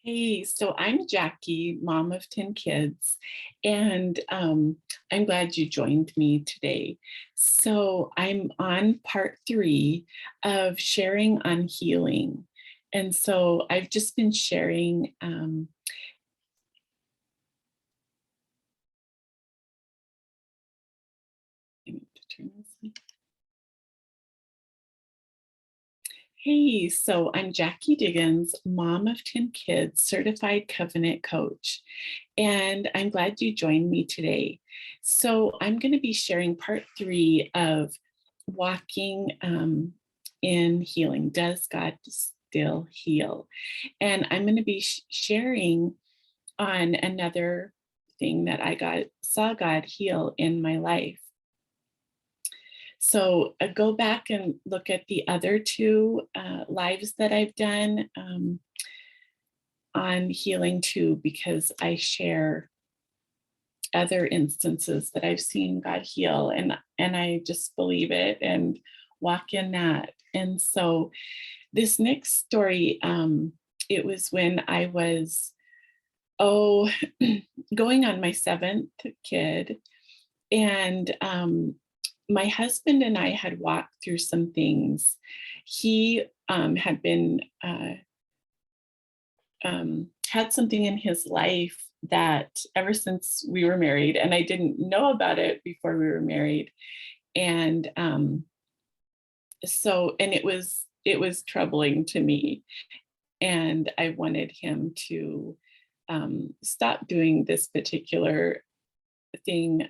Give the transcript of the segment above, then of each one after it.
Hey, so I'm Jackie, mom of 10 kids, and I'm glad you joined me today. So I'm on part three of sharing on healing. And so I've just been sharing. I need to turn this on. Hey, so I'm Jackie Diggins, mom of 10 kids, certified covenant coach, and I'm glad you joined me today. So I'm going to be sharing part three of walking in healing. Does God still heal? And I'm going to be sharing on another thing that saw God heal in my life. So go back and look at the other two lives that I've done on healing too, because I share other instances that I've seen God heal, and I just believe it and walk in that. And so this next story, it was when I was going on my seventh kid, and my husband and I had walked through some things. He had been had something in his life that ever since we were married, and I didn't know about it before we were married, and and it was troubling to me, and I wanted him to stop doing this particular thing.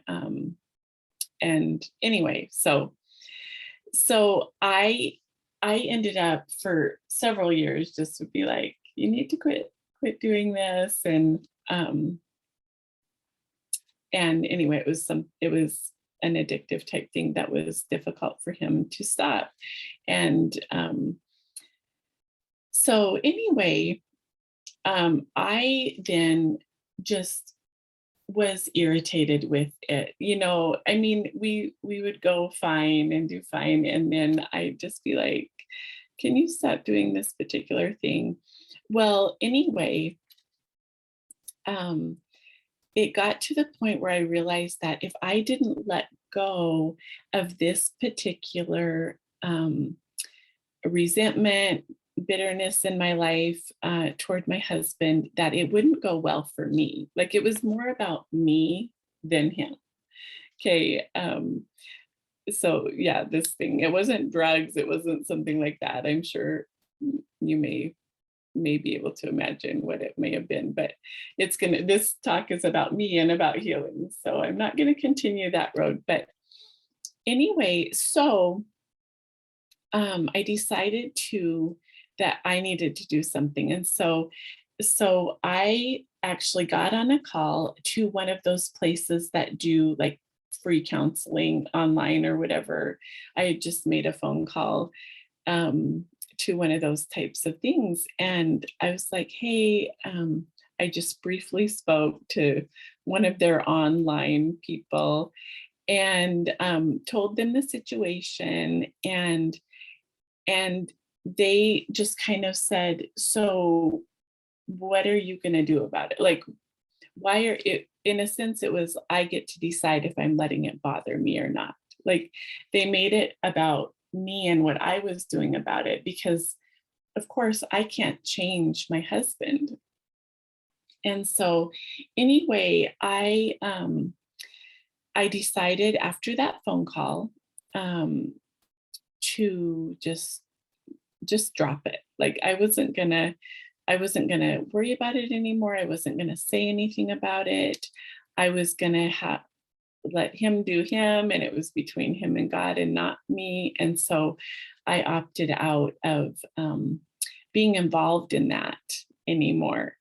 And anyway, so I ended up for several years just to be like, you need to quit doing this. And anyway, it was an addictive type thing that was difficult for him to stop. And so anyway, I then just was irritated with it. I mean, we would go fine and do fine, and then I'd just be like, can you stop doing this particular thing? Well, anyway, um, it got to the point where I realized that if I didn't let go of this particular resentment, bitterness in my life toward my husband, that it wouldn't go well for me. Like, it was more about me than him. Okay. So yeah, this thing, it wasn't drugs, it wasn't something like that. I'm sure you may be able to imagine what it may have been, but this talk is about me and about healing. So I'm not going to continue that road. But anyway, so I decided that I needed to do something. And so I actually got on a call to one of those places that do like free counseling online or whatever. I had just made a phone call to one of those types of things. And I was like, hey, I just briefly spoke to one of their online people and told them the situation. And they just kind of said, so what are you going to do about it? Like, why are it, in a sense, it was, I get to decide if I'm letting it bother me or not. Like, they made it about me and what I was doing about it, because of course I can't change my husband. And so anyway, I decided after that phone call to just drop it. Like, I wasn't gonna worry about it anymore. I wasn't gonna say anything about it. I was gonna let him do him, and it was between him and God and not me. And so I opted out of being involved in that anymore.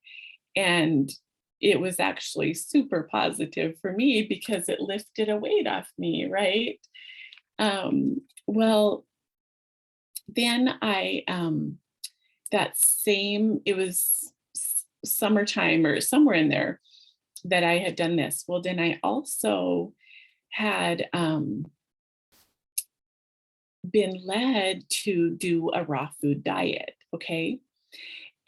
And it was actually super positive for me because it lifted a weight off me, right? Well, then it was summertime or somewhere in there that I had done this. Well, then I also had been led to do a raw food diet. Okay.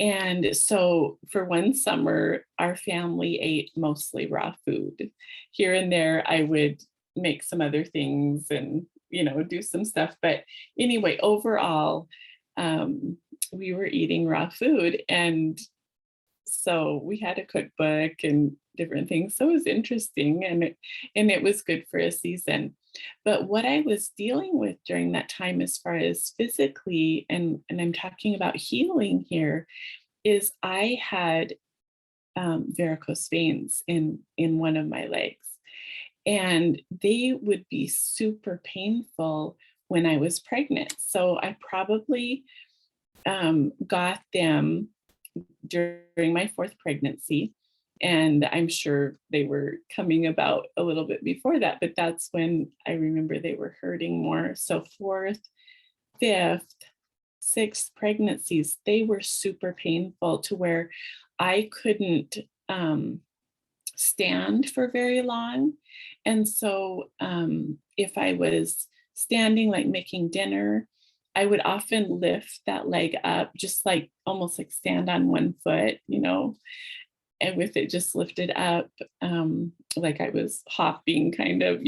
And so for one summer, our family ate mostly raw food. Here and there, I would make some other things and, do some stuff. But anyway, overall, um, we were eating raw food. And so we had a cookbook and different things. So it was interesting and it was good for a season. But what I was dealing with during that time as far as physically, and I'm talking about healing here, is I had varicose veins in one of my legs, and they would be super painful when I was pregnant. So I probably got them during my fourth pregnancy. And I'm sure they were coming about a little bit before that, but that's when I remember they were hurting more. So fourth, fifth, sixth pregnancies, they were super painful to where I couldn't stand for very long. And so if I was standing, like making dinner, I would often lift that leg up, just like almost like stand on one foot, and with it just lifted up, like I was hopping kind of,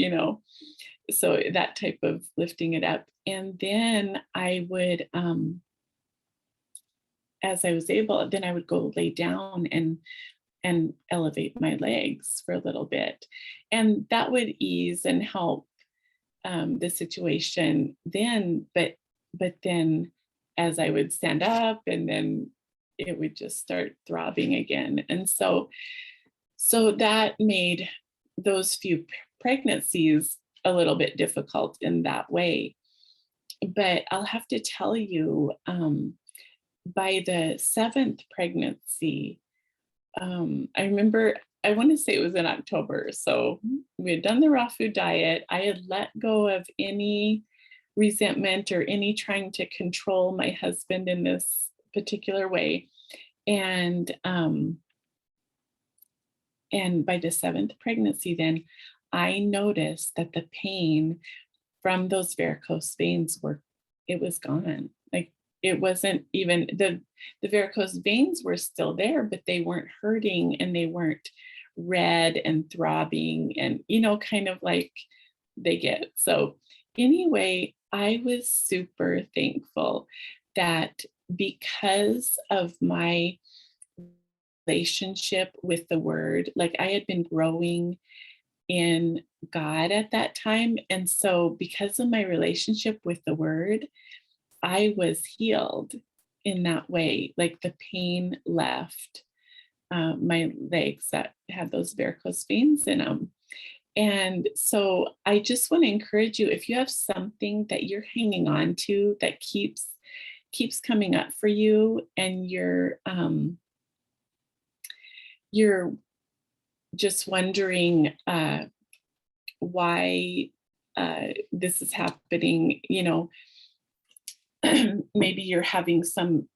so that type of lifting it up. And then I would, as I was able, then I would go lay down and elevate my legs for a little bit. And that would ease and help the situation then, but then as I would stand up, and then it would just start throbbing again. And so that made those few pregnancies a little bit difficult in that way. But I'll have to tell you, by the seventh pregnancy, I remember, I want to say it was in October. So we had done the raw food diet. I had let go of any resentment or any trying to control my husband in this particular way. And by the seventh pregnancy, then I noticed that the pain from those varicose veins it was gone. Like it wasn't even the varicose veins were still there, but they weren't hurting and they weren't red and throbbing and, kind of like they get. So anyway, I was super thankful that because of my relationship with the word, like I had been growing in God at that time. And so because of my relationship with the word, I was healed in that way. Like the pain left my legs that had those varicose veins in them. And so I just want to encourage you, if you have something that you're hanging on to that keeps coming up for you, and you're just wondering why this is happening, maybe you're having some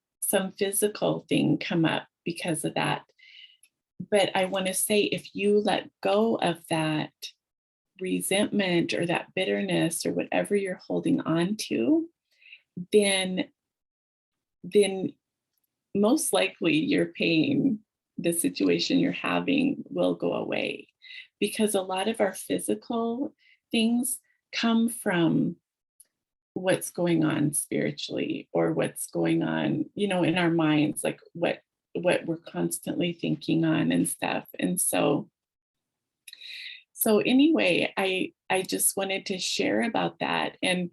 physical thing come up because of that. But I want to say, if you let go of that resentment or that bitterness or whatever you're holding on to, then most likely your pain, the situation you're having, will go away. Because a lot of our physical things come from what's going on spiritually, or what's going on, in our minds, like what we're constantly thinking on and stuff. And so anyway, I just wanted to share about that. And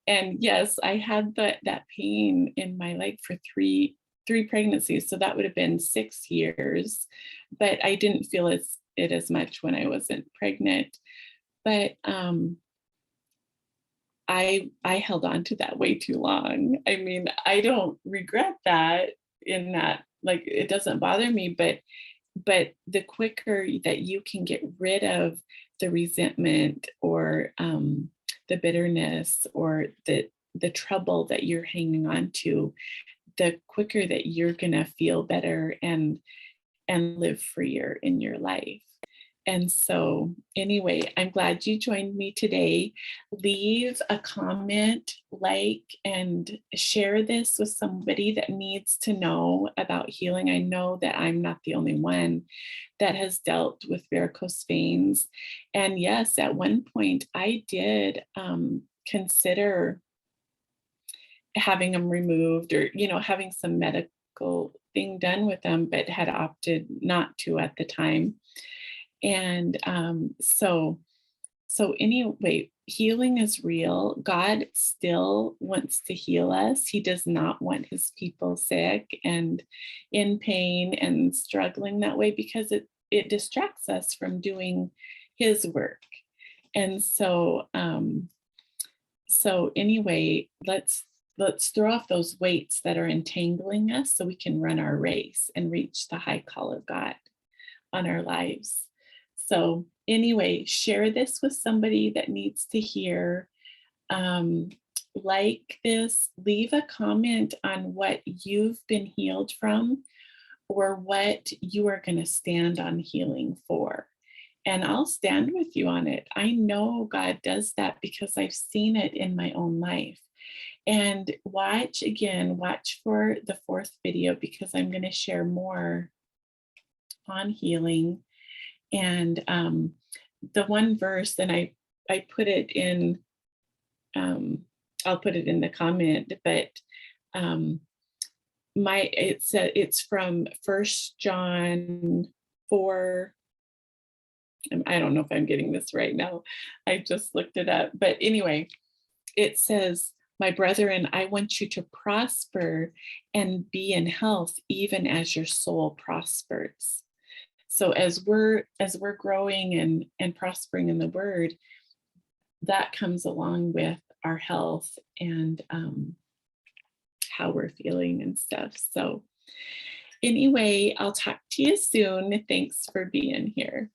yes, I had that pain in my leg for three pregnancies. So that would have been 6 years, but I didn't feel it as much when I wasn't pregnant. But I held on to that way too long. I mean, I don't regret that, in that, like, it doesn't bother me, but the quicker that you can get rid of the resentment, or the bitterness, or the trouble that you're hanging on to, the quicker that you're gonna feel better and live freer in your life. And so, anyway, I'm glad you joined me today. Leave a comment, like, and share this with somebody that needs to know about healing. I know that I'm not the only one that has dealt with varicose veins. And yes, at one point I did consider having them removed, or, having some medical thing done with them, but had opted not to at the time. And so anyway, healing is real. God still wants to heal us. He does not want his people sick and in pain and struggling that way, because it distracts us from doing his work. And so anyway, let's throw off those weights that are entangling us so we can run our race and reach the high call of God on our lives. So anyway, share this with somebody that needs to hear. Um, like this, leave a comment on what you've been healed from, or what you are going to stand on healing for. And I'll stand with you on it. I know God does that because I've seen it in my own life. And watch for the fourth video, because I'm going to share more on healing. And the one verse, and I put it in, I'll put it in the comment, but um, it's from First John 4. I don't know if I'm getting this right now. I just looked it up. But anyway, it says, "My brethren, I want you to prosper and be in health, even as your soul prospers." So as we're growing and prospering in the word, that comes along with our health and how we're feeling and stuff. So anyway, I'll talk to you soon. Thanks for being here.